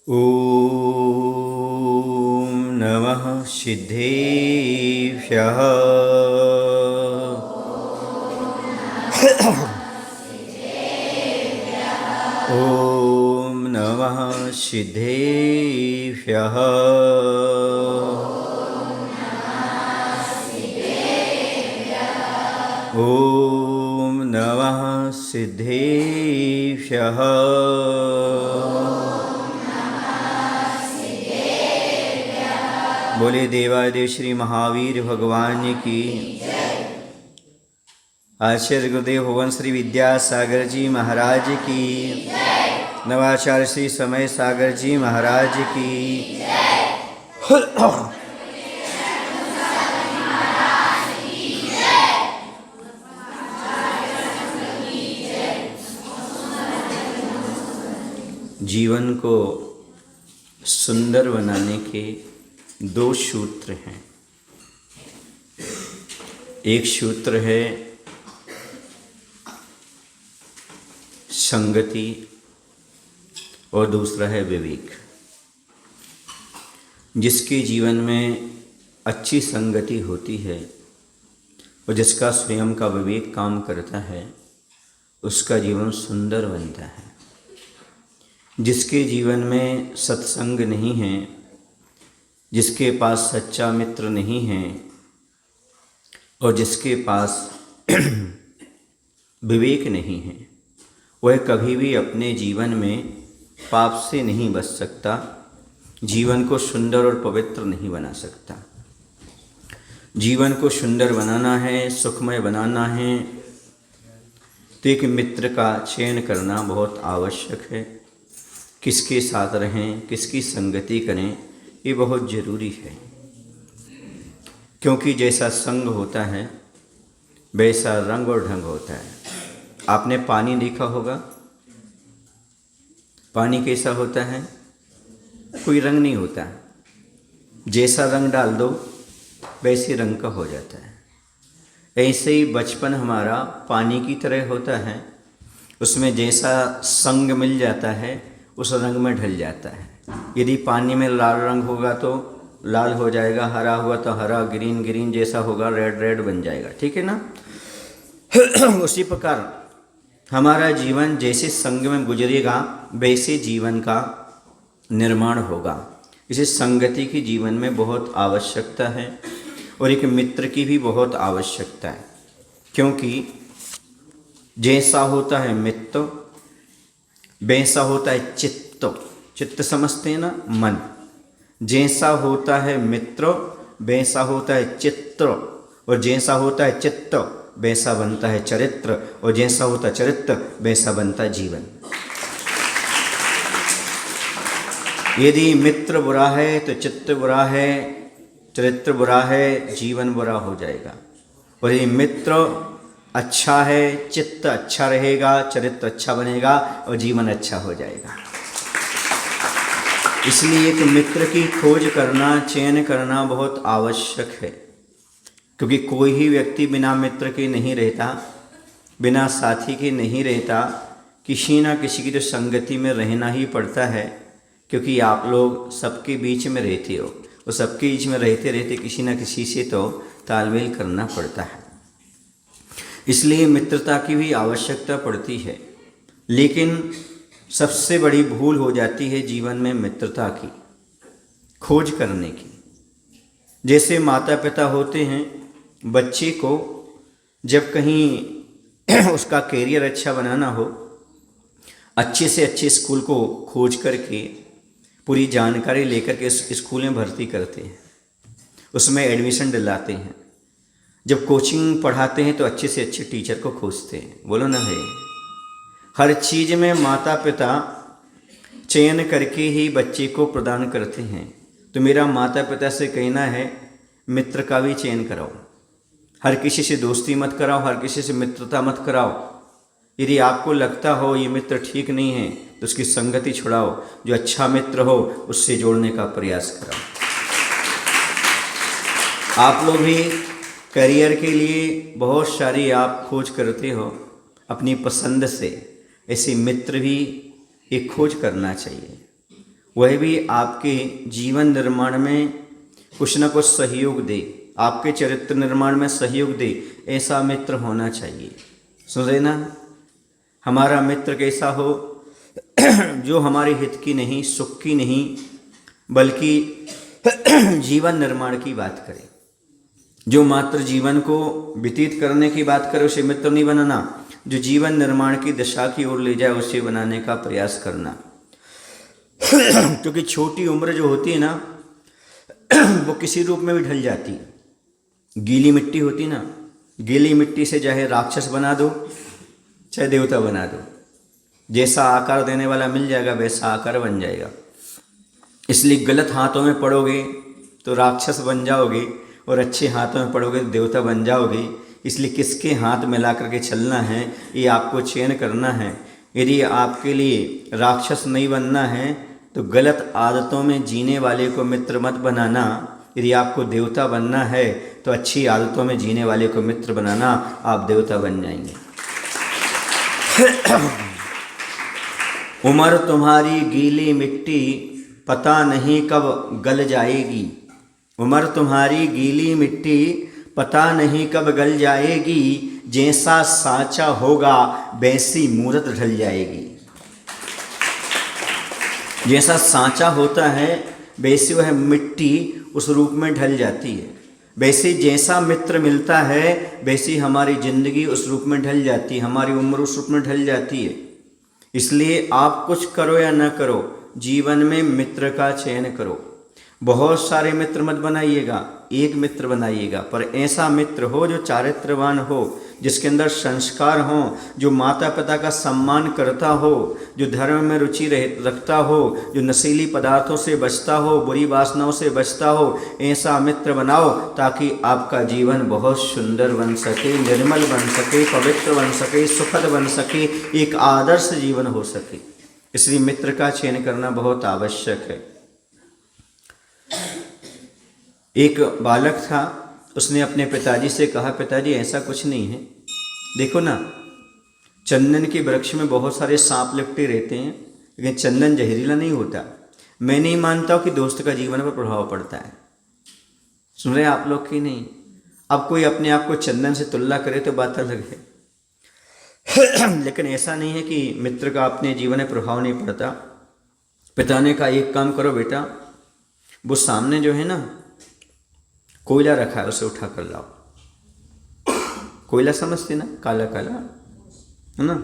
ॐ नमः सिद्धेभ्यः। ॐ नमः सिद्धेभ्यः। ॐ नमः सिद्धेभ्यः। बोले देवादेव श्री महावीर भगवान की। आचार्य गुरुदेव भगवान श्री विद्यासागर जी महाराज की। नवाचार्य श्री समय सागर जी महाराज की। जीवन को सुंदर बनाने के दो सूत्र हैं। एक सूत्र है संगति और दूसरा है विवेक। जिसके जीवन में अच्छी संगति होती है और जिसका स्वयं का विवेक काम करता है, उसका जीवन सुंदर बनता है। जिसके जीवन में सत्संग नहीं है, जिसके पास सच्चा मित्र नहीं है और जिसके पास विवेक नहीं है, वह कभी भी अपने जीवन में पाप से नहीं बच सकता, जीवन को सुंदर और पवित्र नहीं बना सकता। जीवन को सुंदर बनाना है, सुखमय बनाना है, तो एक मित्र का चयन करना बहुत आवश्यक है। किसके साथ रहें, किसकी संगति करें, ये बहुत ज़रूरी है। क्योंकि जैसा संग होता है वैसा रंग और ढंग होता है। आपने पानी देखा होगा, पानी कैसा होता है? कोई रंग नहीं होता, जैसा रंग डाल दो वैसे रंग का हो जाता है। ऐसे ही बचपन हमारा पानी की तरह होता है, उसमें जैसा संग मिल जाता है उस रंग में ढल जाता है। यदि पानी में लाल रंग होगा तो लाल हो जाएगा, हरा हुआ तो हरा, ग्रीन ग्रीन जैसा होगा, रेड रेड बन जाएगा, ठीक है ना। उसी प्रकार हमारा जीवन जैसे संग में गुजरेगा वैसे जीवन का निर्माण होगा। इसे संगति की जीवन में बहुत आवश्यकता है और एक मित्र की भी बहुत आवश्यकता है। क्योंकि जैसा होता है मित्र वैसा होता है चित्त। चित्त समझते हैं ना, मन। जैसा होता है मित्र वैसा होता है चित्र, और जैसा होता है चित्त वैसा बनता है चरित्र, और जैसा होता है चरित्र वैसा बनता है जीवन। यदि मित्र बुरा है तो चित्त बुरा है, चरित्र बुरा है, जीवन बुरा हो जाएगा। और यदि मित्र अच्छा है, चित्त अच्छा रहेगा, चरित्र अच्छा बनेगा और जीवन अच्छा हो जाएगा। इसलिए एक मित्र की खोज करना, चयन करना बहुत आवश्यक है। क्योंकि कोई ही व्यक्ति बिना मित्र के नहीं रहता, बिना साथी के नहीं रहता। किसी ना किसी की तो संगति में रहना ही पड़ता है। क्योंकि आप लोग सबके बीच में रहते हो और सबके बीच में रहते रहते किसी न किसी से तो तालमेल करना पड़ता है। इसलिए मित्रता की भी आवश्यकता पड़ती है। लेकिन सबसे बड़ी भूल हो जाती है जीवन में मित्रता की खोज करने की। जैसे माता पिता होते हैं, बच्चे को जब कहीं उसका कैरियर अच्छा बनाना हो, अच्छे से अच्छे स्कूल को खोज करके पूरी जानकारी लेकर के स्कूल में भर्ती करते हैं, उसमें एडमिशन दिलाते हैं। जब कोचिंग पढ़ाते हैं तो अच्छे से अच्छे टीचर को खोजते हैं। बोलो ना भाई, हर चीज़ में माता पिता चयन करके ही बच्चे को प्रदान करते हैं। तो मेरा माता पिता से कहना है, मित्र का भी चयन कराओ। हर किसी से दोस्ती मत कराओ, हर किसी से मित्रता मत कराओ। यदि आपको लगता हो ये मित्र ठीक नहीं है तो उसकी संगति छुड़ाओ। जो अच्छा मित्र हो उससे जोड़ने का प्रयास कराओ। आप लोग भी करियर के लिए बहुत सारी आप खोज करते हो अपनी पसंद से, ऐसे मित्र भी एक खोज करना चाहिए। वह भी आपके जीवन निर्माण में कुछ न कुछ सहयोग दे, आपके चरित्र निर्माण में सहयोग दे, ऐसा मित्र होना चाहिए। सुन रहे ना, हमारा मित्र कैसा हो जो हमारे हित की नहीं, सुख की नहीं, बल्कि जीवन निर्माण की बात करे। जो मात्र जीवन को व्यतीत करने की बात करे उसे मित्र नहीं बनाना, जो जीवन निर्माण की दिशा की ओर ले जाए उसे बनाने का प्रयास करना। क्योंकि छोटी उम्र जो होती है ना वो किसी रूप में भी ढल जाती है। गीली मिट्टी होती ना, गीली मिट्टी से चाहे राक्षस बना दो चाहे देवता बना दो, जैसा आकार देने वाला मिल जाएगा वैसा आकार बन जाएगा। इसलिए गलत हाथों में पड़ोगे तो राक्षस बन जाओगे और अच्छे हाथों में पड़ोगे तो देवता बन जाओगे। इसलिए किसके हाथ मिला करके चलना है ये आपको चयन करना है। यदि आपके लिए राक्षस नहीं बनना है तो गलत आदतों में जीने वाले को मित्र मत बनाना। यदि आपको देवता बनना है तो अच्छी आदतों में जीने वाले को मित्र बनाना, आप देवता बन जाएंगे। उम्र तुम्हारी गीली मिट्टी, पता नहीं कब गल जाएगी। उम्र तुम्हारी गीली मिट्टी, पता नहीं कब गल जाएगी। जैसा साँचा होगा वैसी मूरत ढल जाएगी। जैसा साँचा होता है वैसी वह मिट्टी उस रूप में ढल जाती है। वैसे जैसा मित्र मिलता है वैसी हमारी ज़िंदगी उस रूप में ढल जाती है, हमारी उम्र उस रूप में ढल जाती है। इसलिए आप कुछ करो या न करो, जीवन में मित्र का चयन करो। बहुत सारे मित्र मत बनाइएगा, एक मित्र बनाइएगा, पर ऐसा मित्र हो जो चारित्रवान हो, जिसके अंदर संस्कार हो, जो माता पिता का सम्मान करता हो, जो धर्म में रुचि रखता हो, जो नशीली पदार्थों से बचता हो, बुरी वासनाओं से बचता हो। ऐसा मित्र बनाओ ताकि आपका जीवन बहुत सुंदर बन सके, निर्मल बन सके, पवित्र बन सके, सुखद बन सके, एक आदर्श जीवन हो सके। इसलिए मित्र का चयन करना बहुत आवश्यक है। एक बालक था, उसने अपने पिताजी से कहा, पिताजी ऐसा कुछ नहीं है, देखो ना चंदन के वृक्ष में बहुत सारे सांप लिपटे रहते हैं लेकिन चंदन जहरीला नहीं होता। मैं नहीं मानता हूँ कि दोस्त का जीवन पर प्रभाव पड़ता है। सुन रहे आप लोग कि नहीं? अब कोई अपने आप को चंदन से तुलना करे तो बात अलग है लेकिन ऐसा नहीं है कि मित्र का अपने जीवन में प्रभाव नहीं पड़ता। पिता ने कहा, एक काम करो बेटा, वो सामने जो है ना कोयला रखा है उसे उठा कर लाओ। कोयला समझते ना, काला काला है ना,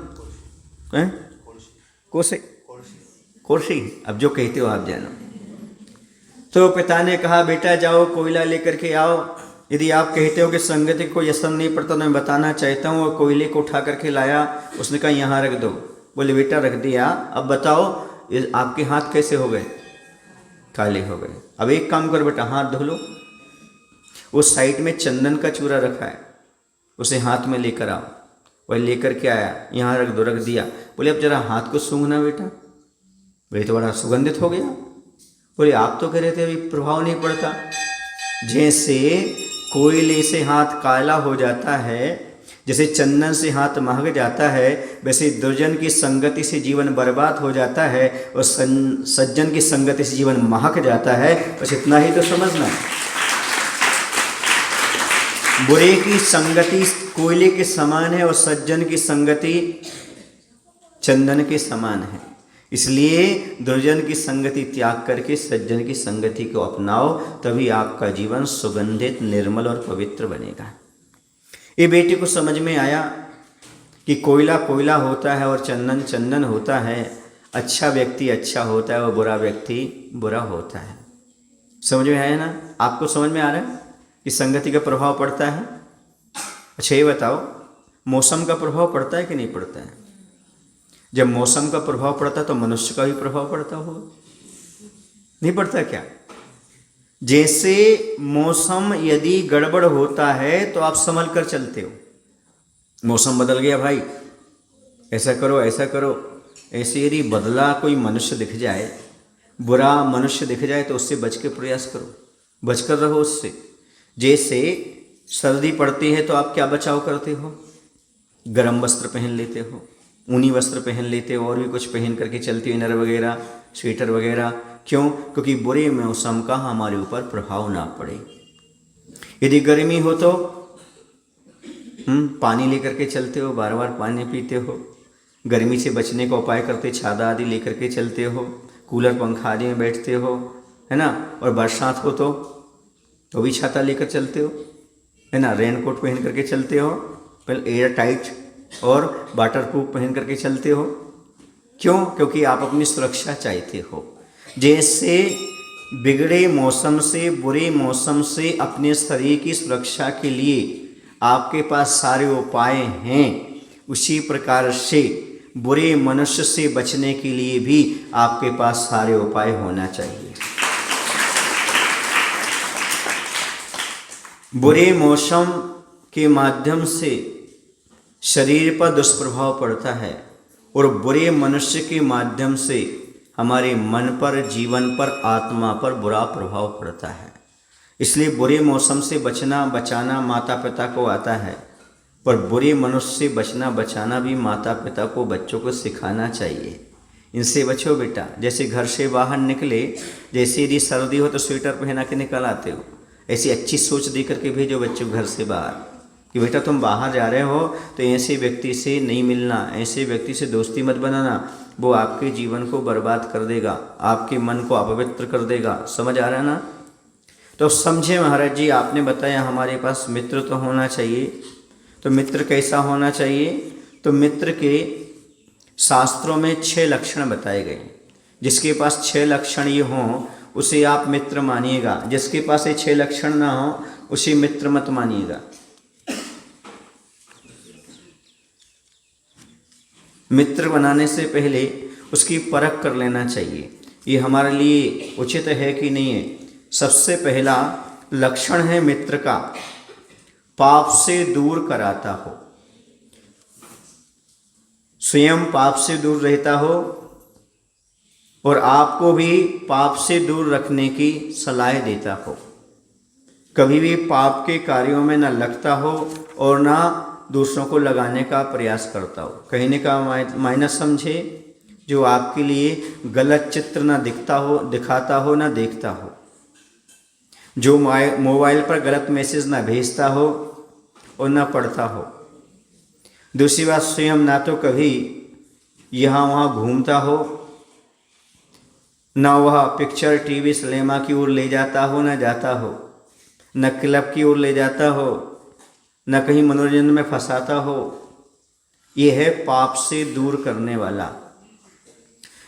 कोर्सी, अब जो कहते हो आप जानो। तो पिता ने कहा, बेटा जाओ कोयला लेकर के आओ। यदि आप कहते हो कि संगति को असर नहीं पड़ता तो मैं बताना चाहता हूँ। और कोयले को उठा करके लाया, उसने कहा यहाँ रख दो। बोले बेटा रख दिया, अब बताओ आपके हाथ कैसे हो गए? काले हो गए। अब एक काम करो बेटा, हाथ धो लो। उस साइड में चंदन का चूरा रखा है, उसे हाथ में लेकर आओ। वह लेकर के आया, यहाँ रख दो, रख दिया। बोले अब जरा हाथ को सूंघना बेटा। बोले तो बड़ा सुगंधित हो गया। बोले आप तो कह रहे थे अभी प्रभाव नहीं पड़ता। जैसे कोयले से हाथ काला हो जाता है, जैसे चंदन से हाथ महक जाता है, वैसे दुर्जन की संगति से जीवन बर्बाद हो जाता है और सज्जन की संगति से जीवन महक जाता है। बस इतना ही तो समझना। बुरे की संगति कोयले के समान है और सज्जन की संगति चंदन के समान है। इसलिए दुर्जन की संगति त्याग करके सज्जन की संगति को अपनाओ, तभी आपका जीवन सुगंधित, निर्मल और पवित्र बनेगा। ये बेटे को समझ में आया कि कोयला कोयला होता है और चंदन चंदन होता है। अच्छा व्यक्ति अच्छा होता है और बुरा व्यक्ति बुरा होता है। समझ में आया ना? आपको समझ में आ रहा है कि संगति का प्रभाव पड़ता है? अच्छा ये बताओ, मौसम का प्रभाव पड़ता है कि नहीं पड़ता है? जब मौसम का प्रभाव पड़ता है तो मनुष्य का भी प्रभाव पड़ता होगा, नहीं पड़ता क्या? जैसे मौसम यदि गड़बड़ होता है तो आप संभल कर चलते हो। मौसम बदल गया भाई, ऐसा करो ऐसा करो। ऐसे यदि बदला कोई मनुष्य दिख जाए, बुरा मनुष्य दिख जाए तो उससे बच के प्रयास करो, बच कर रहो उससे। जैसे सर्दी पड़ती है तो आप क्या बचाव करते हो? गर्म वस्त्र पहन लेते हो, ऊनी वस्त्र पहन लेते हो, और भी कुछ पहन करके चलते हो, इनर वगैरह, स्वेटर वगैरह। क्यों? क्योंकि बुरे मौसम का हमारे ऊपर प्रभाव ना पड़े। यदि गर्मी हो तो पानी लेकर के चलते हो, बार बार पानी पीते हो, गर्मी से बचने का उपाय करते, छाता आदि लेकर के चलते हो, कूलर पंखा आदि में बैठते हो, है ना। और बरसात हो तो भी छाता लेकर चलते हो, है ना, रेनकोट पहन करके चलते हो, पहले एयर टाइट और वाटर प्रूफ पहन करके चलते हो। क्यों? क्योंकि आप अपनी सुरक्षा चाहते हो। जैसे बिगड़े मौसम से, बुरे मौसम से अपने शरीर की सुरक्षा के लिए आपके पास सारे उपाय हैं, उसी प्रकार से बुरे मनुष्य से बचने के लिए भी आपके पास सारे उपाय होना चाहिए। बुरे मौसम के माध्यम से शरीर पर दुष्प्रभाव पड़ता है और बुरे मनुष्य के माध्यम से हमारे मन पर, जीवन पर, आत्मा पर बुरा प्रभाव पड़ता है। इसलिए बुरे मौसम से बचाना माता पिता को आता है, पर बुरे मनुष्य से बचाना भी माता पिता को, बच्चों को सिखाना चाहिए। इनसे बचो बेटा। जैसे घर से बाहर निकले, जैसे यदि सर्दी हो तो स्वेटर पहना के निकल आते हो, ऐसी अच्छी सोच दे करके भेजो बच्चों घर से बाहर कि बेटा तुम बाहर जा रहे हो तो ऐसे व्यक्ति से नहीं मिलना, ऐसे व्यक्ति से दोस्ती मत बनाना, वो आपके जीवन को बर्बाद कर देगा, आपके मन को अपवित्र कर देगा। समझ आ रहा है ना? तो समझे महाराज जी, आपने बताया हमारे पास मित्र तो होना चाहिए। तो मित्र कैसा होना चाहिए? तो मित्र के शास्त्रों में 6 लक्षण बताए गए। जिसके पास 6 लक्षण ये हों उसे आप मित्र मानिएगा, जिसके पास ये 6 लक्षण ना हो उसे मित्र मत मानिएगा। मित्र बनाने से पहले उसकी परख कर लेना चाहिए, ये हमारे लिए उचित है कि नहीं है। सबसे पहला लक्षण है मित्र का, पाप से दूर कराता हो, स्वयं पाप से दूर रहता हो और आपको भी पाप से दूर रखने की सलाह देता हो, कभी भी पाप के कार्यों में न लगता हो और ना दूसरों को लगाने का प्रयास करता हो। कहने का मायना समझे, जो आपके लिए गलत चित्र ना दिखाता हो ना देखता हो, जो मोबाइल पर गलत मैसेज ना भेजता हो और ना पढ़ता हो। दूसरी बात, स्वयं ना तो कभी यहाँ वहाँ घूमता हो, ना वह पिक्चर टीवी सिनेमा की ओर ले जाता हो ना जाता हो, न क्लब की ओर ले जाता हो, न कहीं मनोरंजन में फंसाता हो। ये है पाप से दूर करने वाला।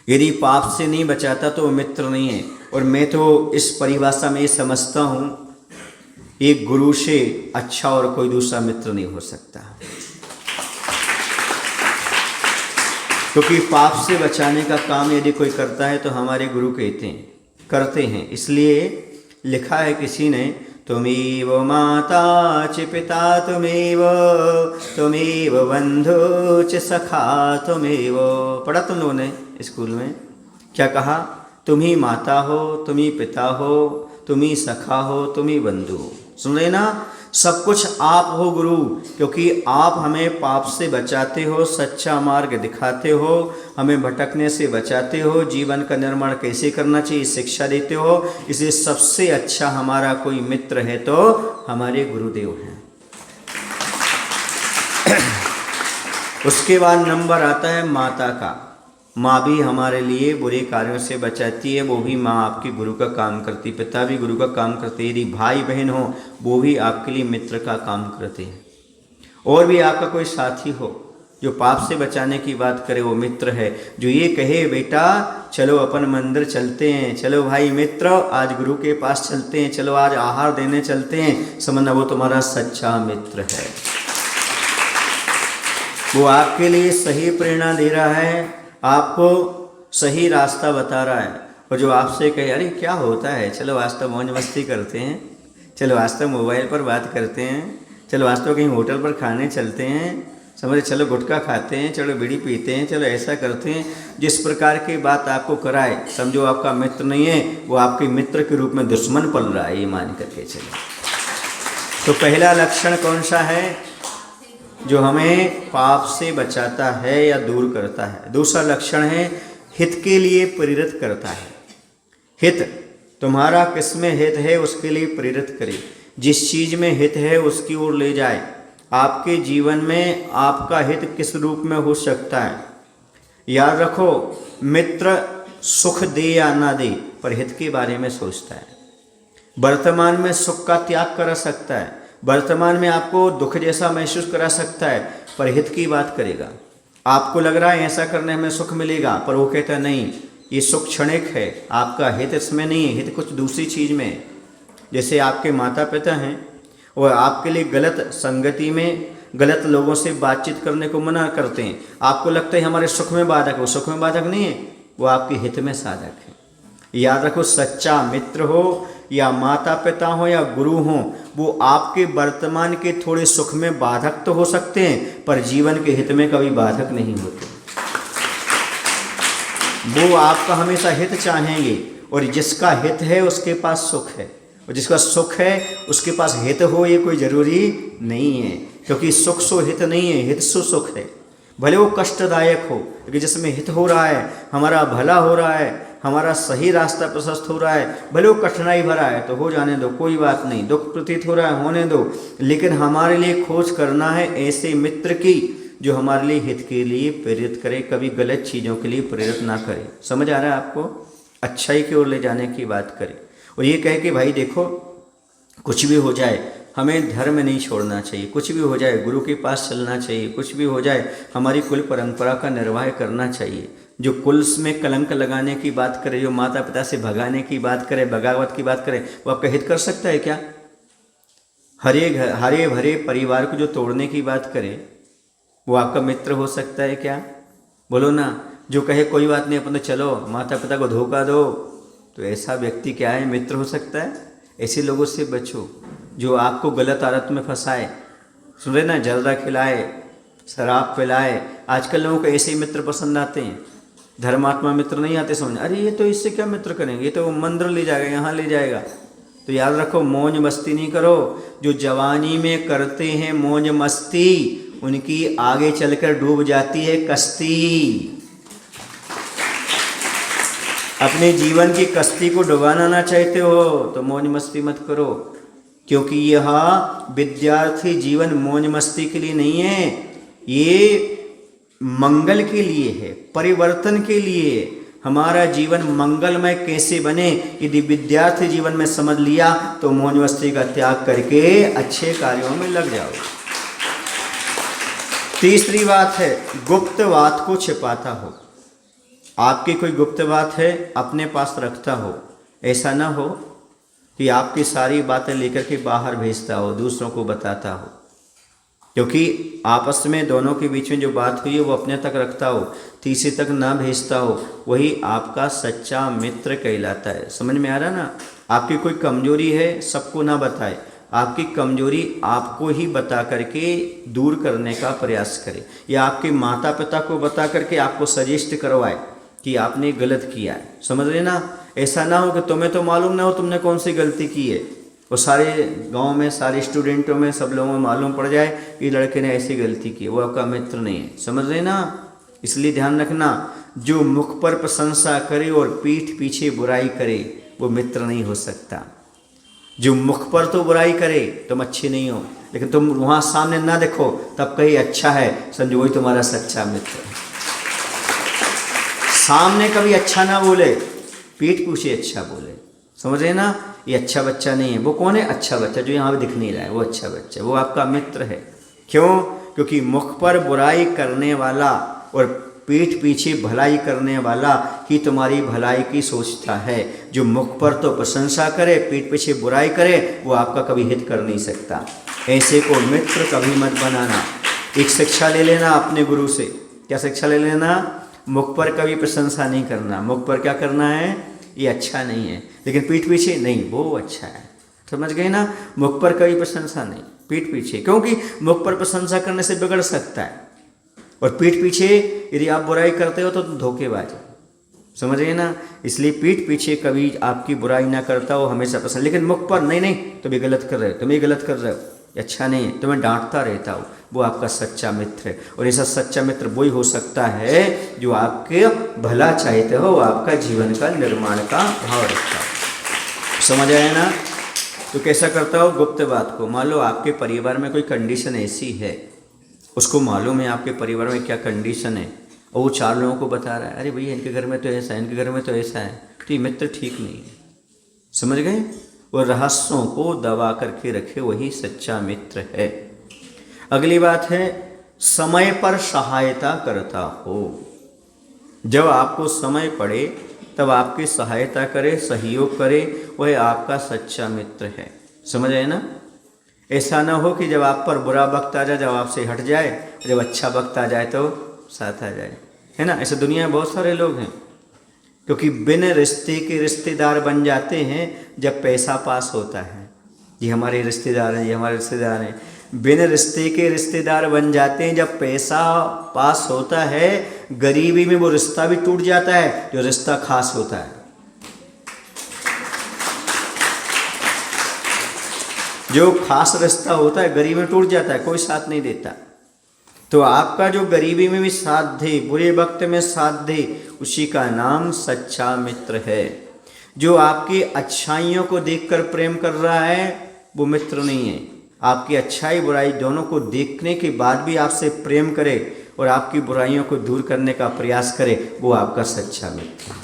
यदि पाप से नहीं बचाता तो वो मित्र नहीं है। और मैं तो इस परिभाषा में ये समझता हूँ, एक गुरु से अच्छा और कोई दूसरा मित्र नहीं हो सकता, क्योंकि पाप से बचाने का काम यदि कोई करता है तो हमारे गुरु करते हैं। इसलिए लिखा है किसी ने, तुमेव माता च पिता तुमेव बंधु च सखा तुमेव। पढ़ा तुम लोगों ने स्कूल में? क्या कहा? तुम ही माता हो, तुम ही पिता हो, तुम ही सखा हो, तुम ही बंधु हो। सुन रहे ना? सब कुछ आप हो गुरु, क्योंकि आप हमें पाप से बचाते हो, सच्चा मार्ग दिखाते हो, हमें भटकने से बचाते हो, जीवन का निर्माण कैसे करना चाहिए शिक्षा देते हो। इसलिए सबसे अच्छा हमारा कोई मित्र है तो हमारे गुरुदेव हैं। उसके बाद नंबर आता है माता का। माँ भी हमारे लिए बुरे कार्यों से बचाती है, वो भी माँ आपकी गुरु का काम करती, पिता भी गुरु का काम करते, यदि भाई बहन हो वो भी आपके लिए मित्र का काम करते हैं। और भी आपका कोई साथी हो जो पाप से बचाने की बात करे, वो मित्र है। जो ये कहे बेटा चलो अपन मंदिर चलते हैं, चलो भाई मित्र आज गुरु के पास चलते हैं, चलो आज आहार देने चलते हैं, समझना वो तुम्हारा सच्चा मित्र है। वो आपके लिए सही प्रेरणा दे रहा है, आपको सही रास्ता बता रहा है। और जो आपसे कहे अरे क्या होता है, चलो आज तो मौज मस्ती करते हैं, चलो आज तो मोबाइल पर बात करते हैं, चलो आज तो कहीं होटल पर खाने चलते हैं, समझे, चलो गुटखा खाते हैं, चलो बीड़ी पीते हैं, चलो ऐसा करते हैं, जिस प्रकार की बात आपको कराए समझो आपका मित्र नहीं है, वो आपके मित्र के रूप में दुश्मन पल रहा है, ये मान करके चलो। तो पहला लक्षण कौन सा है? जो हमें पाप से बचाता है या दूर करता है। दूसरा लक्षण है हित के लिए प्रेरित करता है। हित, तुम्हारा किस में हित है उसके लिए प्रेरित करे, जिस चीज़ में हित है उसकी ओर ले जाए। आपके जीवन में आपका हित किस रूप में हो सकता है? याद रखो, मित्र सुख दे या ना दे पर हित के बारे में सोचता है। वर्तमान में सुख का त्याग करा सकता है, वर्तमान में आपको दुख जैसा महसूस करा सकता है, पर हित की बात करेगा। आपको लग रहा है ऐसा करने में सुख मिलेगा, पर वो कहता है नहीं, ये सुख क्षणिक है, आपका हित इसमें नहीं है, हित कुछ दूसरी चीज़ में है। जैसे आपके माता पिता हैं और आपके लिए गलत संगति में गलत लोगों से बातचीत करने को मना करते हैं, आपको लगता है हमारे सुख में बाधक है, वो सुख में बाधक नहीं है, वो आपके हित में साधक है। याद रखो, सच्चा मित्र हो या माता पिता हो या गुरु हो, वो आपके वर्तमान के थोड़े सुख में बाधक तो हो सकते हैं, पर जीवन के हित में कभी बाधक नहीं होते। वो आपका हमेशा हित चाहेंगे, और जिसका हित है उसके पास सुख है, और जिसका सुख है उसके पास हित हो, ये कोई जरूरी नहीं है, क्योंकि सुख सो हित नहीं है, हित सो सुख है। भले वो कष्टदायक हो, लेकिन जिसमें हित हो रहा है, हमारा भला हो रहा है, हमारा सही रास्ता प्रशस्त हो रहा है, भले वो कठिनाई भरा है तो हो जाने दो, कोई बात नहीं, दुख प्रतीत हो रहा है होने दो, लेकिन हमारे लिए खोज करना है ऐसे मित्र की जो हमारे लिए हित के लिए प्रेरित करे, कभी गलत चीज़ों के लिए प्रेरित ना करे। समझ आ रहा है आपको? अच्छाई की ओर ले जाने की बात करे, और ये कहे कि भाई देखो, कुछ भी हो जाए हमें धर्म नहीं छोड़ना चाहिए, कुछ भी हो जाए गुरु के पास चलना चाहिए, कुछ भी हो जाए हमारी कुल परंपरा का निर्वाह करना चाहिए। जो कुल में कलंक लगाने की बात करे, जो माता पिता से भगाने की बात करे, बगावत की बात करे, वो आपका हित कर सकता है क्या? हरे भरे परिवार को जो तोड़ने की बात करे, वो आपका मित्र हो सकता है क्या? बोलो ना। जो कहे कोई बात नहीं, अपन तो चलो माता पिता को धोखा दो, तो ऐसा व्यक्ति क्या है, मित्र हो सकता है? ऐसे लोगों से बचो जो आपको गलत आदत में फंसाए। सुन रहे ना, जर्दा खिलाए, शराब पिलाए। आजकल लोगों को ऐसे ही मित्र पसंद आते हैं, धर्मात्मा मित्र नहीं आते समझ। अरे ये तो इससे क्या मित्र करेंगे, ये तो मंदिर ले जाएगा, यहाँ ले जाएगा। तो याद रखो, मौज मस्ती नहीं करो। जो जवानी में करते हैं मौज मस्ती, उनकी आगे चलकर डूब जाती है कश्ती। अपने जीवन की कश्ती को डुबाना ना चाहते हो तो मौज मस्ती मत करो, क्योंकि यह विद्यार्थी जीवन मौज मस्ती के लिए नहीं है, ये मंगल के लिए है, परिवर्तन के लिए। हमारा जीवन मंगलमय कैसे बने, यदि विद्यार्थी जीवन में समझ लिया तो मौज मस्ती का त्याग करके अच्छे कार्यों में लग जाओ। तीसरी बात है, गुप्त बात को छिपाता हो। आपकी कोई गुप्त बात है, अपने पास रखता हो। ऐसा ना हो कि आपकी सारी बातें लेकर के बाहर भेजता हो, दूसरों को बताता हो, क्योंकि आपस में दोनों के बीच में जो बात हुई है वो अपने तक रखता हो, तीसरे तक ना भेजता हो, वही आपका सच्चा मित्र कहलाता है। समझ में आ रहा ना? आपकी कोई कमजोरी है, सबको ना बताए, आपकी कमजोरी आपको ही बता करके दूर करने का प्रयास करे, या आपके माता पिता को बता करके आपको सजेस्ट करवाए कि आपने गलत किया है। समझ रहे ना? ऐसा ना हो कि तुम्हें तो मालूम ना हो तुमने कौन सी गलती की है, वो सारे गांव में, सारे स्टूडेंटों में, सब लोगों में मालूम पड़ जाए कि लड़के ने ऐसी गलती की, वो आपका मित्र नहीं है। समझ रहे ना? इसलिए ध्यान रखना, जो मुख पर प्रशंसा करे और पीठ पीछे बुराई करे वो मित्र नहीं हो सकता। जो मुख पर तो बुराई करे, तुम अच्छे नहीं हो, लेकिन तुम वहाँ सामने ना देखो तब कहीं अच्छा है, समझो वही तुम्हारा सच्चा मित्र है। सामने कभी अच्छा ना बोले, पीठ पीछे अच्छा बोले। समझ रहे ना? ये अच्छा बच्चा नहीं है। वो कौन है? अच्छा बच्चा जो यहाँ पे दिख नहीं रहा है, वो अच्छा बच्चा, वो आपका मित्र है। क्यों? क्योंकि मुख पर बुराई करने वाला और पीठ पीछे भलाई करने वाला ही तुम्हारी भलाई की सोचता है। जो मुख पर तो प्रशंसा करे, पीठ पीछे बुराई करे, वो आपका कभी हित कर नहीं सकता। ऐसे को मित्र कभी मत बनाना। एक शिक्षा ले लेना अपने गुरु से। क्या शिक्षा ले लेना? मुख पर कभी प्रशंसा नहीं करना। मुख पर क्या करना है? ये अच्छा नहीं है, लेकिन पीठ पीछे नहीं, वो अच्छा है। समझ गए ना? मुख पर कभी प्रशंसा नहीं, पीठ पीछे, क्योंकि मुख पर प्रशंसा करने से बिगड़ सकता है, और पीठ पीछे यदि आप बुराई करते हो तो धोखेबाज है। समझ गए ना? इसलिए पीठ पीछे कभी आपकी बुराई ना करता हो, हमेशा पसंद। लेकिन मुख पर नहीं नहीं, तुम ये गलत कर रहे हो, तुम ये गलत कर रहे हो, अच्छा नहीं है, तुम्हें डांटता रहता हो, वो आपका सच्चा मित्र है। और ऐसा सच्चा मित्र वही हो सकता है जो आपके भला चाहते हो, आपका जीवन का निर्माण का भाव रखता हो। समझ आया ना? तो कैसा करता हो? गुप्त बात को, मान लो आपके परिवार में कोई कंडीशन ऐसी है, उसको मालूम है आपके परिवार में क्या कंडीशन है, और वो 4 लोगों को बता रहा है, अरे भैया इनके घर में तो ऐसा है, इनके घर में तो ऐसा है, तो ये मित्र ठीक नहीं है। समझ गए? वो रहस्यों को दबा करके रखे वही सच्चा मित्र है। अगली बात है, समय पर सहायता करता हो। जब आपको समय पड़े तब आपकी सहायता करे, सहयोग करे, वह आपका सच्चा मित्र है। समझ आए ना? ऐसा ना हो कि जब आप पर बुरा वक्त आ जाए, जब आपसे हट जाए, जब अच्छा वक्त आ जाए तो साथ आ जाए, है ना? ऐसे दुनिया में बहुत सारे लोग हैं, क्योंकि बिन रिश्ते के रिश्तेदार बन जाते हैं जब पैसा पास होता है। ये हमारे रिश्तेदार हैं, ये हमारे रिश्तेदार हैं। बिन रिश्ते के रिश्तेदार बन जाते हैं जब पैसा पास होता है। गरीबी में वो रिश्ता भी टूट जाता है जो रिश्ता खास होता है। जो खास रिश्ता होता है गरीबी में टूट जाता है, कोई साथ नहीं देता। तो आपका जो गरीबी में भी साथ दे, बुरे वक्त में साथ दे, उसी का नाम सच्चा मित्र है। जो आपकी अच्छाइयों को देखकर प्रेम कर रहा है वो मित्र नहीं है। आपकी अच्छाई बुराई दोनों को देखने के बाद भी आपसे प्रेम करे और आपकी बुराइयों को दूर करने का प्रयास करे, वो आपका सच्चा मित्र है।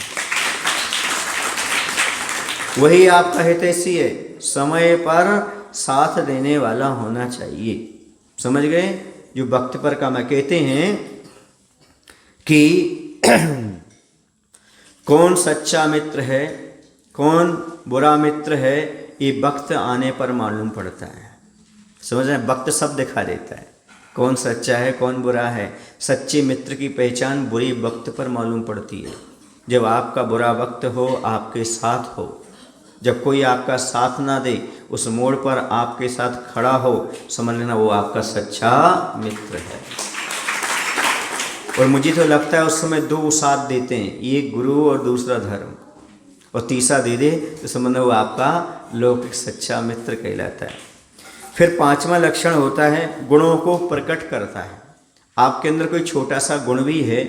वही आपका हितैषी है, समय पर साथ देने वाला होना चाहिए। समझ गए? जो वक्त पर का मैं कहते हैं कि कौन सच्चा मित्र है, कौन बुरा मित्र है, ये वक्त आने पर मालूम पड़ता है। समझ रहे हैं? वक्त सब दिखा देता है कौन सच्चा है कौन बुरा है। सच्चे मित्र की पहचान बुरे वक्त पर मालूम पड़ती है। जब आपका बुरा वक्त हो, आपके साथ हो, जब कोई आपका साथ ना दे, उस मोड़ पर आपके साथ खड़ा हो, समझ लेना वो आपका सच्चा मित्र है। और मुझे तो लगता है उस समय 2 साथ देते हैं, एक गुरु और दूसरा धर्म, और तीसरा दे दे तो समझना वो आपका लौकिक सच्चा मित्र कहलाता है। फिर 5वां लक्षण होता है, गुणों को प्रकट करता है। आपके अंदर कोई छोटा सा गुण भी है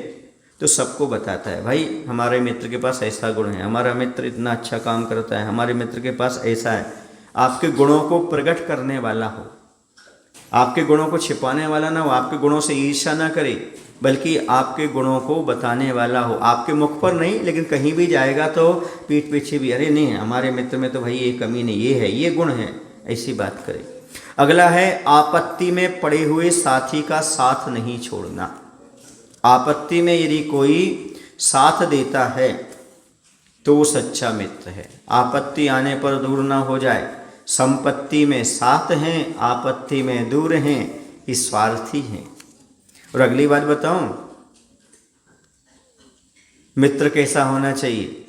तो सबको बताता है, भाई हमारे मित्र के पास ऐसा गुण है, हमारा मित्र इतना अच्छा काम करता है, हमारे मित्र के पास ऐसा है। आपके गुणों को प्रकट करने वाला हो, आपके गुणों को छिपाने वाला ना हो, आपके गुणों से ईर्ष्या ना करे, बल्कि आपके गुणों को बताने वाला हो। आपके मुख पर नहीं, लेकिन कहीं भी जाएगा तो पीठ पीछे भी, अरे नहीं हमारे मित्र में तो भाई ये कमी नहीं, ये है, ये गुण है, ऐसी बात करे। अगला है, आपत्ति में पड़े हुए साथी का साथ नहीं छोड़ना। आपत्ति में यदि कोई साथ देता है तो वो सच्चा मित्र है। आपत्ति आने पर दूर ना हो जाए। संपत्ति में साथ हैं, आपत्ति में दूर हैं, ये स्वार्थी हैं। और अगली बात बताऊं, मित्र कैसा होना चाहिए?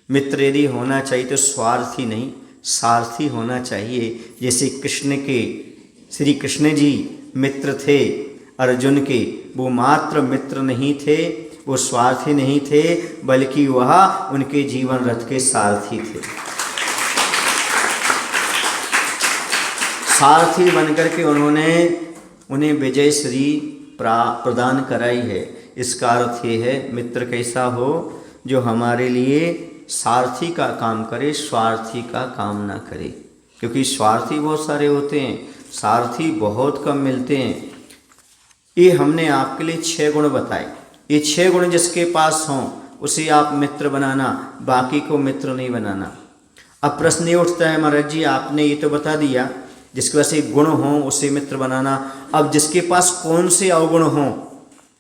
मित्र यदि होना चाहिए तो स्वार्थी नहीं, सारथी होना चाहिए। जैसे श्री कृष्ण जी मित्र थे अर्जुन के, वो मात्र मित्र नहीं थे, वो स्वार्थी नहीं थे, बल्कि वह उनके जीवन रथ के सारथी थे। सारथी बनकर के उन्होंने उन्हें विजय श्री प्रदान कराई है। इसका अर्थ ये है, मित्र कैसा हो? जो हमारे लिए सारथी का काम करे, स्वार्थी का काम ना करे। क्योंकि स्वार्थी बहुत सारे होते हैं, सारथी बहुत कम मिलते हैं। ये हमने आपके लिए 6 गुण बताए। ये 6 गुण जिसके पास हों उसे आप मित्र बनाना, बाकी को मित्र नहीं बनाना। अब प्रश्न ये उठता है, महाराज जी आपने ये तो बता दिया जिसके पास ये गुण हों उसे मित्र बनाना, अब जिसके पास कौन से अवगुण हों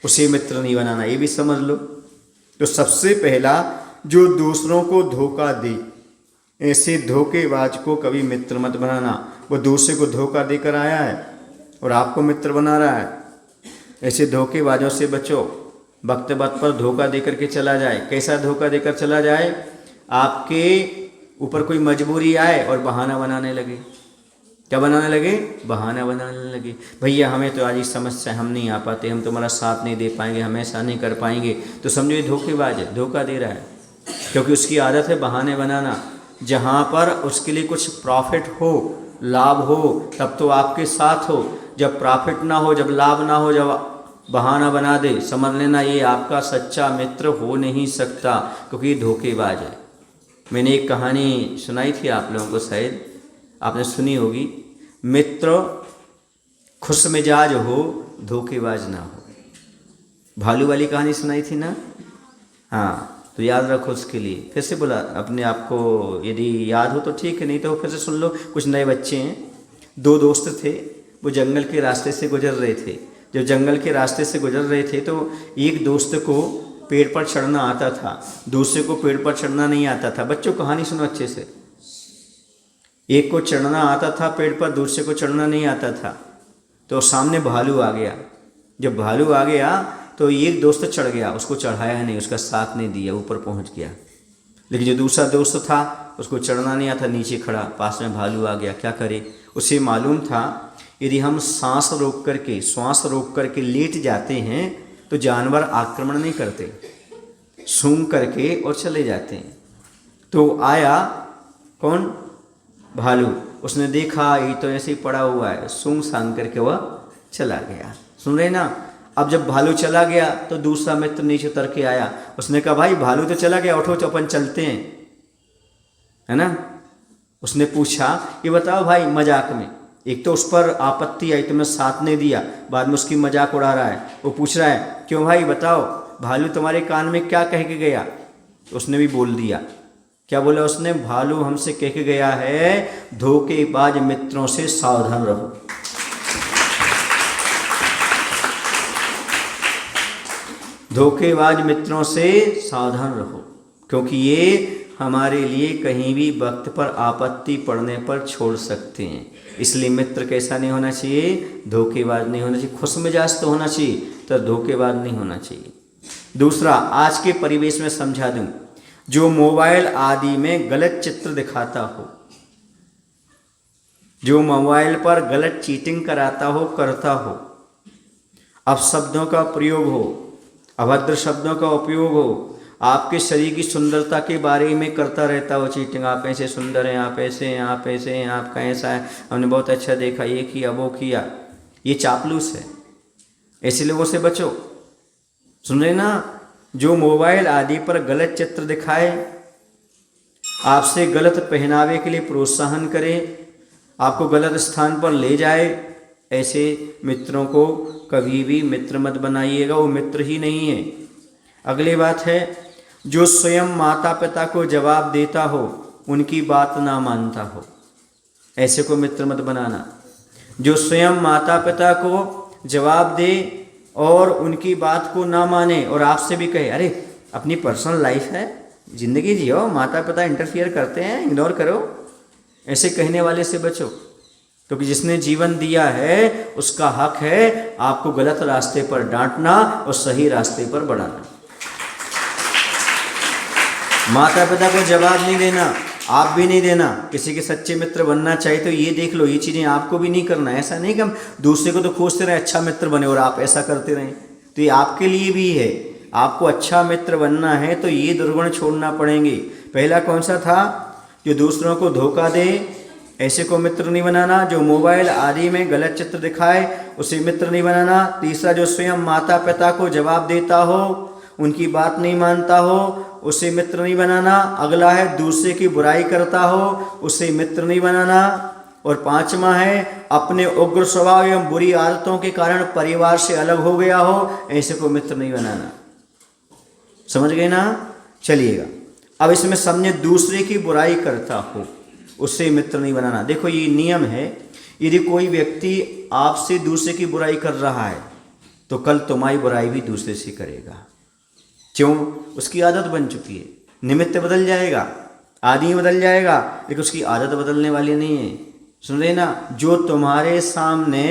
उसे मित्र नहीं बनाना, ये भी समझ लो। तो सबसे पहला, जो दूसरों को धोखा दे, ऐसे धोखेबाज को कभी मित्र मत बनाना। वो दूसरे को धोखा देकर आया है और आपको मित्र बना रहा है, ऐसे धोखेबाजों से बचो। वक्त वक्त पर धोखा देकर के चला जाए। कैसा धोखा देकर चला जाए? आपके ऊपर कोई मजबूरी आए और बहाना बनाने लगे। क्या बनाने लगे? बहाना बनाने लगे। भैया हमें तो आज ही समस्या, हम नहीं आ पाते, हम तुम्हारा साथ नहीं दे पाएंगे, हम ऐसा नहीं कर पाएंगे। तो समझो ये धोखेबाज है, धोखा दे रहा है, क्योंकि उसकी आदत है बहाने बनाना। जहाँ पर उसके लिए कुछ प्रॉफिट हो लाभ हो तब तो आपके साथ हो, जब प्रॉफिट ना हो, जब लाभ ना हो, जब बहाना बना दे, समझ लेना ये आपका सच्चा मित्र हो नहीं सकता, क्योंकि धोखेबाज है। मैंने एक कहानी सुनाई थी आप लोगों को, शायद आपने सुनी होगी। मित्र खुश मिजाज हो, धोखेबाज ना हो। भालू वाली कहानी सुनाई थी ना? हाँ, तो याद रखो उसके लिए। फिर से बोला अपने आप को, यदि याद हो तो ठीक है, नहीं तो फिर से सुन लो। कुछ नए बच्चे हैं, दो दोस्त थे, वो जंगल के रास्ते से गुजर रहे थे। जब जंगल के रास्ते से गुजर रहे थे तो एक दोस्त को पेड़ पर चढ़ना आता था, दूसरे को पेड़ पर चढ़ना नहीं आता था। बच्चों कहानी सुनो अच्छे से। एक को चढ़ना आता था पेड़ पर, दूसरे को चढ़ना नहीं आता था। तो सामने भालू आ गया। जब भालू आ गया तो एक दोस्त चढ़ गया, उसको चढ़ाया नहीं, उसका साथ नहीं दिया, ऊपर पहुंच गया। लेकिन जो दूसरा दोस्त था उसको चढ़ना नहीं आता, नीचे खड़ा, पास में भालू आ गया, क्या करे? उसे मालूम था यदि हम श्वास रोक करके लेट जाते हैं तो जानवर आक्रमण नहीं करते, सूंघ करके और चले जाते हैं। तो आया कौन? भालू। उसने देखा ये तो ऐसे ही पड़ा हुआ है, सूंघ सांघ करके वह चला गया। सुन रहे ना? अब जब भालू चला गया तो दूसरा मित्र नीचे उतर के आया। उसने कहा भाई भालू तो चला गया, उठो तो अपन चलते हैं, है ना? उसने पूछा ये बताओ भाई, मजाक में, एक तो उस पर आपत्ति आई, तुमने साथ नहीं दिया, बाद में उसकी मजाक उड़ा रहा है। वो पूछ रहा है क्यों भाई बताओ, भालू तुम्हारे कान में क्या कह के गया? उसने भी बोल दिया। क्या बोला उसने? भालू हमसे कह के गया है धोखेबाज मित्रों से सावधान रहो। धोखेबाज मित्रों से सावधान रहो, क्योंकि ये हमारे लिए कहीं भी वक्त पर आपत्ति पड़ने पर छोड़ सकते हैं। इसलिए मित्र कैसा नहीं होना चाहिए? धोखेबाज नहीं होना चाहिए। खुश मिजाज तो होना चाहिए, तो धोखेबाज नहीं होना चाहिए। दूसरा, आज के परिवेश में समझा दूं, जो मोबाइल आदि में गलत चित्र दिखाता हो, जो मोबाइल पर गलत चीटिंग कराता हो, करता हो, अपशब्दों का प्रयोग हो, अभद्र शब्दों का उपयोग हो, आपके शरीर की सुंदरता के बारे में करता रहता हो चीटिंग, आप ऐसे सुंदर हैं, आप ऐसे हैं, आप ऐसे हैं, आपका ऐसा है, हमने बहुत अच्छा देखा, ये किया वो किया, ये चापलूस है। ऐसे लोगों से बचो। सुन रहे ना? जो मोबाइल आदि पर गलत चित्र दिखाए, आपसे गलत पहनावे के लिए प्रोत्साहन करे, आपको गलत स्थान पर ले जाए, ऐसे मित्रों को कभी भी मित्र मत बनाइएगा, वो मित्र ही नहीं है। अगली बात है, जो स्वयं माता पिता को जवाब देता हो, उनकी बात ना मानता हो, ऐसे को मित्र मत बनाना। जो स्वयं माता पिता को जवाब दे और उनकी बात को ना माने और आपसे भी कहे अरे अपनी पर्सनल लाइफ है, ज़िंदगी जियो, माता पिता इंटरफियर करते हैं, इग्नोर करो, ऐसे कहने वाले से बचो। क्योंकि जिसने जीवन दिया है उसका हक है आपको गलत रास्ते पर डांटना और सही रास्ते पर बढ़ाना। माता पिता को जवाब नहीं देना, आप भी नहीं देना। किसी के सच्चे मित्र बनना चाहिए तो ये देख लो, ये चीज़ें आपको भी नहीं करना। ऐसा नहीं कि हम दूसरे को तो खोजते रहे अच्छा मित्र बने और आप ऐसा करते रहें, तो ये आपके लिए भी है। आपको अच्छा मित्र बनना है तो ये दुर्गुण छोड़ना पड़ेंगे। पहला कौन सा था? जो दूसरों को धोखा दे, ऐसे को मित्र नहीं बनाना। जो मोबाइल आदि में गलत चित्र दिखाए, उसे मित्र नहीं बनाना। तीसरा, जो स्वयं माता पिता को जवाब देता हो, उनकी बात नहीं मानता हो, उसे मित्र नहीं बनाना। अगला है, दूसरे की बुराई करता हो, उसे मित्र नहीं बनाना। और पांचवा है, अपने उग्र स्वभाव एवं बुरी आदतों के कारण परिवार से अलग हो गया हो, ऐसे को मित्र नहीं बनाना। समझ गए ना? चलिएगा अब इसमें समझे, दूसरे की बुराई करता हो उससे मित्र नहीं बनाना। देखो ये नियम है, यदि कोई व्यक्ति आपसे दूसरे की बुराई कर रहा है तो कल तुम्हारी बुराई भी दूसरे से करेगा। क्यों? उसकी आदत बन चुकी है। निमित्त बदल जाएगा, आदमी बदल जाएगा, लेकिन उसकी आदत बदलने वाली नहीं है। सुन रहे ना? जो तुम्हारे सामने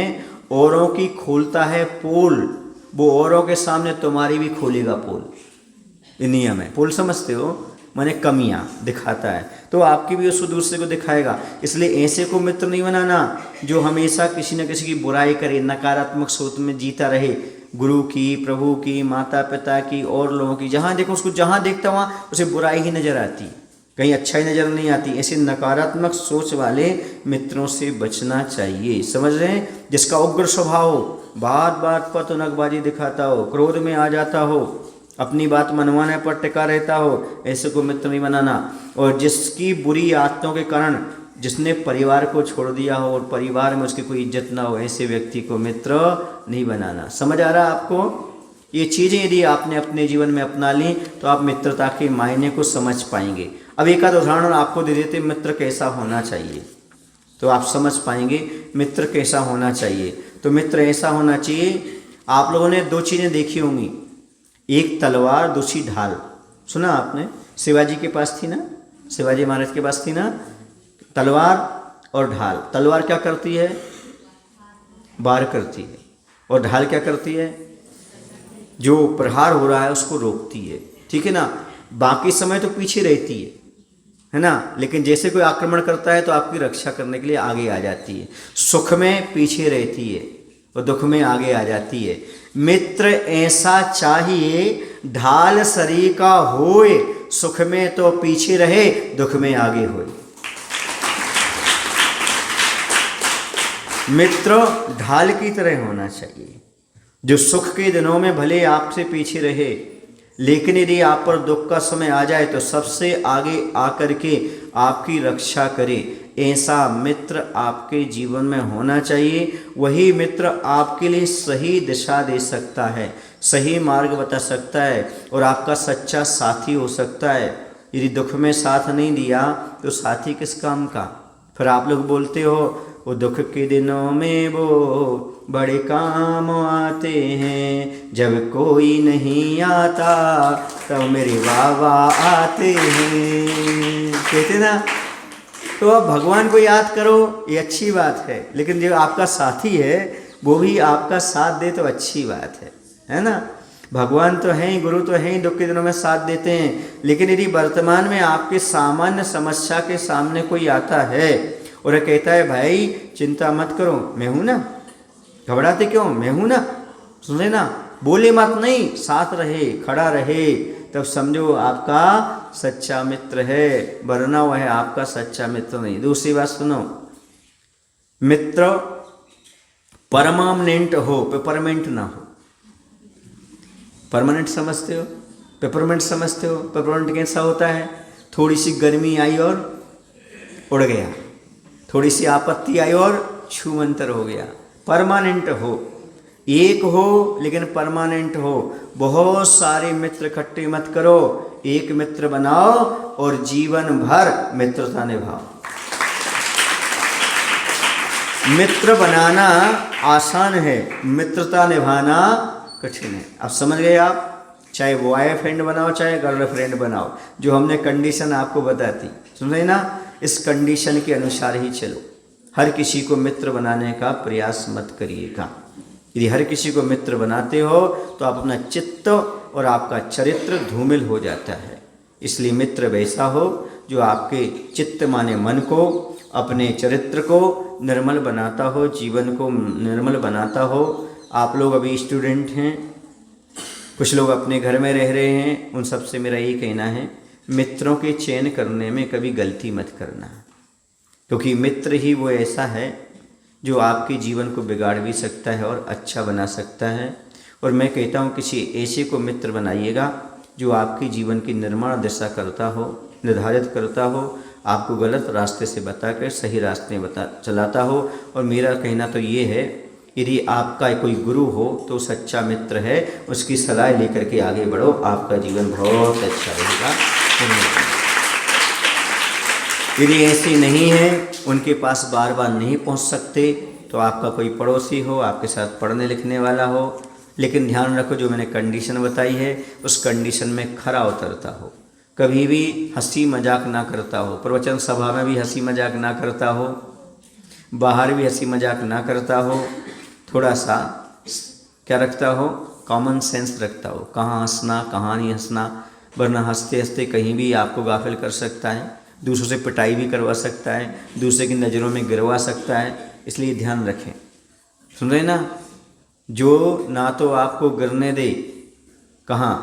औरों की खोलता है पोल, वो औरों के सामने तुम्हारी भी खोलेगा पोल। ये नियम है। पोल समझते हो? माने कमियां दिखाता है तो आपकी भी उसको दूसरे को दिखाएगा। इसलिए ऐसे को मित्र नहीं बनाना जो हमेशा किसी न किसी की बुराई करे, नकारात्मक सोच में जीता रहे, गुरु की, प्रभु की, माता पिता की और लोगों की। जहाँ देखो उसको, जहाँ देखता वहाँ उसे बुराई ही नजर आती है। कहीं अच्छाई नज़र नहीं आती। ऐसे नकारात्मक सोच वाले मित्रों से बचना चाहिए। समझ रहे हैं? जिसका उग्र स्वभाव हो, बात बात पर तुनकबाजी दिखाता हो, क्रोध में आ जाता हो, अपनी बात मनवाने पर टिका रहता हो, ऐसे को मित्र नहीं बनाना। और जिसकी बुरी आदतों के कारण जिसने परिवार को छोड़ दिया हो और परिवार में उसकी कोई इज्जत ना हो, ऐसे व्यक्ति को मित्र नहीं बनाना। समझ आ रहा है आपको? ये चीज़ें यदि आपने अपने जीवन में अपना ली तो आप मित्रता के मायने को समझ पाएंगे। अब एक आध उदाहरण आपको दे देते मित्र कैसा होना चाहिए, तो आप समझ पाएंगे मित्र कैसा होना चाहिए। तो मित्र ऐसा होना चाहिए, आप लोगों ने दो चीज़ें देखी होंगी, एक तलवार, दूसरी ढाल। सुना आपने? शिवाजी के पास थी ना, शिवाजी महाराज के पास थी ना तलवार और ढाल। तलवार क्या करती है? वार करती है। और ढाल क्या करती है? जो प्रहार हो रहा है उसको रोकती है। ठीक है ना? बाकी समय तो पीछे रहती है ना, लेकिन जैसे कोई आक्रमण करता है तो आपकी रक्षा करने के लिए आगे आ जाती है। सुख में पीछे रहती है और दुख में आगे आ जाती है। मित्र ऐसा चाहिए, ढाल शरीर का होए, सुख में तो पीछे रहे, दुख में आगे होए। मित्र ढाल की तरह होना चाहिए, जो सुख के दिनों में भले आपसे पीछे रहे, लेकिन यदि आप पर दुख का समय आ जाए तो सबसे आगे आकर के आपकी रक्षा करे। ऐसा मित्र आपके जीवन में होना चाहिए। वही मित्र आपके लिए सही दिशा दे सकता है, सही मार्ग बता सकता है और आपका सच्चा साथी हो सकता है। यदि दुख में साथ नहीं दिया तो साथी किस काम का? फिर आप लोग बोलते हो वो दुख के दिनों में वो बड़े काम आते हैं, जब कोई नहीं आता तब मेरे बाबा आते हैं, कहते ना। तो अब भगवान को याद करो, ये अच्छी बात है, लेकिन जो आपका साथी है वो भी आपका साथ दे तो अच्छी बात है ना। भगवान तो हैं ही, गुरु तो हैं ही, दुख के दिनों में साथ देते हैं, लेकिन यदि वर्तमान में आपके सामान्य समस्या के सामने कोई आता है और कहता है भाई चिंता मत करो, मैं हूं ना, घबराते क्यों, मैं हूं ना, सुन लेना, बोले मत नहीं, साथ रहे, खड़ा रहे, तब समझो आपका सच्चा मित्र है, वरना वह है आपका सच्चा मित्र नहीं। दूसरी बात सुनो, मित्र परमानेंट हो, पेपरमेंट ना हो। परमानेंट समझते हो? पेपरमेंट समझते हो? पेपरमेंट कैसा होता है? थोड़ी सी गर्मी आई और उड़ गया, थोड़ी सी आपत्ति आई और छूमंतर हो गया। परमानेंट हो, एक हो लेकिन परमानेंट हो। बहुत सारे मित्र इकट्ठे मत करो, एक मित्र बनाओ और जीवन भर मित्रता निभाओ। मित्र बनाना आसान है, मित्रता निभाना कठिन है। अब समझ गए आप? चाहे बॉयफ्रेंड बनाओ चाहे गर्लफ्रेंड बनाओ, जो हमने कंडीशन आपको बताती, सुन रहे ना, इस कंडीशन के अनुसार ही चलो। हर किसी को मित्र बनाने का प्रयास मत करिएगा। यदि हर किसी को मित्र बनाते हो तो आप अपना चित्त और आपका चरित्र धूमिल हो जाता है। इसलिए मित्र वैसा हो जो आपके चित्त माने मन को, अपने चरित्र को निर्मल बनाता हो, जीवन को निर्मल बनाता हो। आप लोग अभी स्टूडेंट हैं, कुछ लोग अपने घर में रह रहे हैं, उन सबसे मेरा यही कहना है, मित्रों के चयन करने में कभी गलती मत करना, क्योंकि मित्र ही वो ऐसा है जो आपके जीवन को बिगाड़ भी सकता है और अच्छा बना सकता है। और मैं कहता हूँ किसी ऐसे को मित्र बनाइएगा जो आपके जीवन की निर्माण दिशा करता हो, निर्धारित करता हो, आपको गलत रास्ते से बता कर सही रास्ते में चलाता हो। और मेरा कहना तो ये है, यदि आपका कोई गुरु हो तो सच्चा मित्र है, उसकी सलाह लेकर के आगे बढ़ो, आपका जीवन बहुत अच्छा रहेगा। यदि ऐसे नहीं है, उनके पास बार बार नहीं पहुंच सकते, तो आपका कोई पड़ोसी हो, आपके साथ पढ़ने लिखने वाला हो, लेकिन ध्यान रखो जो मैंने कंडीशन बताई है उस कंडीशन में खरा उतरता हो, कभी भी हंसी मजाक ना करता हो, प्रवचन सभा में भी हंसी मजाक ना करता हो, बाहर भी हंसी मजाक ना करता हो, थोड़ा सा क्या रखता हो, कॉमन सेंस रखता हो, कहाँ हंसना कहाँ नहीं हंसना, वरना हंसते हंसते कहीं भी आपको गाफिल कर सकता है, दूसरों से पिटाई भी करवा सकता है, दूसरे की नज़रों में गिरवा सकता है। इसलिए ध्यान रखें, सुन रहे ना, जो ना तो आपको गिरने दे कहाँ,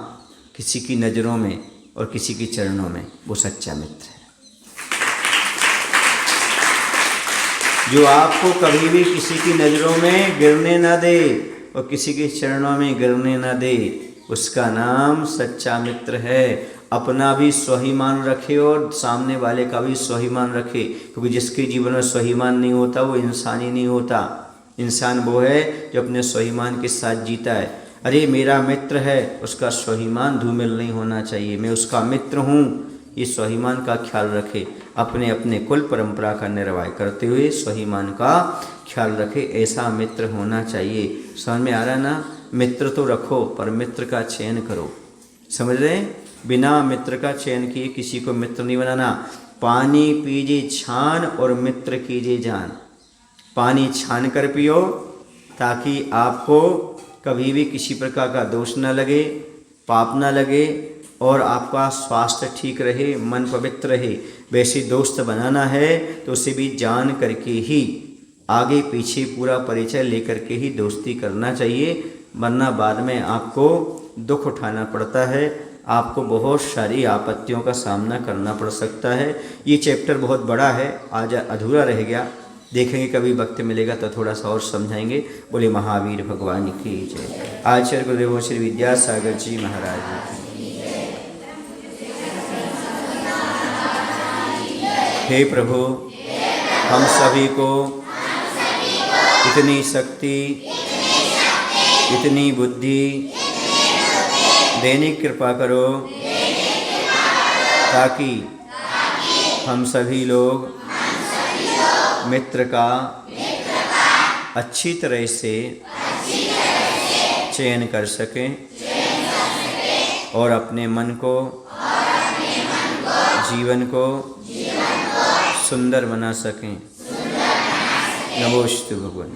किसी की नज़रों में और किसी के चरणों में, वो सच्चा मित्र है। जो आपको कभी भी किसी की नज़रों में गिरने ना दे और किसी के चरणों में गिरने ना दे, उसका नाम सच्चा मित्र है। अपना भी स्वाभिमान रखे और सामने वाले का भी स्वाभिमान रखे, क्योंकि जिसके जीवन में स्वाभिमान नहीं होता वो इंसान ही नहीं होता। इंसान वो है जो अपने स्वाभिमान के साथ जीता है। अरे मेरा मित्र है, उसका स्वाभिमान धूमिल नहीं होना चाहिए, मैं उसका मित्र हूँ, ये स्वाभिमान का ख्याल रखे। अपने अपने कुल परंपरा का निर्वाह करते हुए स्वाभिमान का ख्याल रखे, ऐसा मित्र होना चाहिए। समझ में आ रहा ना? मित्र तो रखो पर मित्र का चयन करो। समझ रहे? बिना मित्र का चयन किए किसी को मित्र नहीं बनाना। पानी पीजिए छान और मित्र कीजिए जान। पानी छान कर पियो ताकि आपको कभी भी किसी प्रकार का दोष न लगे, पाप न लगे और आपका स्वास्थ्य ठीक रहे, मन पवित्र रहे। वैसे दोस्त बनाना है तो उसे भी जान करके ही, आगे पीछे पूरा परिचय लेकर के ही दोस्ती करना चाहिए, वरना बाद में आपको दुख उठाना पड़ता है, आपको बहुत सारी आपत्तियों का सामना करना पड़ सकता है। ये चैप्टर बहुत बड़ा है, आज अधूरा रह गया, देखेंगे कभी वक्त मिलेगा तो थोड़ा सा और समझाएंगे। बोले महावीर भगवान की जय। आचार्य गुरुदेव श्री विद्यासागर जी महाराज की। हे प्रभु, हम सभी को इतनी शक्ति, इतनी बुद्धि देने की कृपा करो ताकि हम सभी लोग मित्र का अच्छी तरह से चयन कर सकें और अपने मन को, जीवन को सुंदर बना सकें। नमोस्तु भगवान।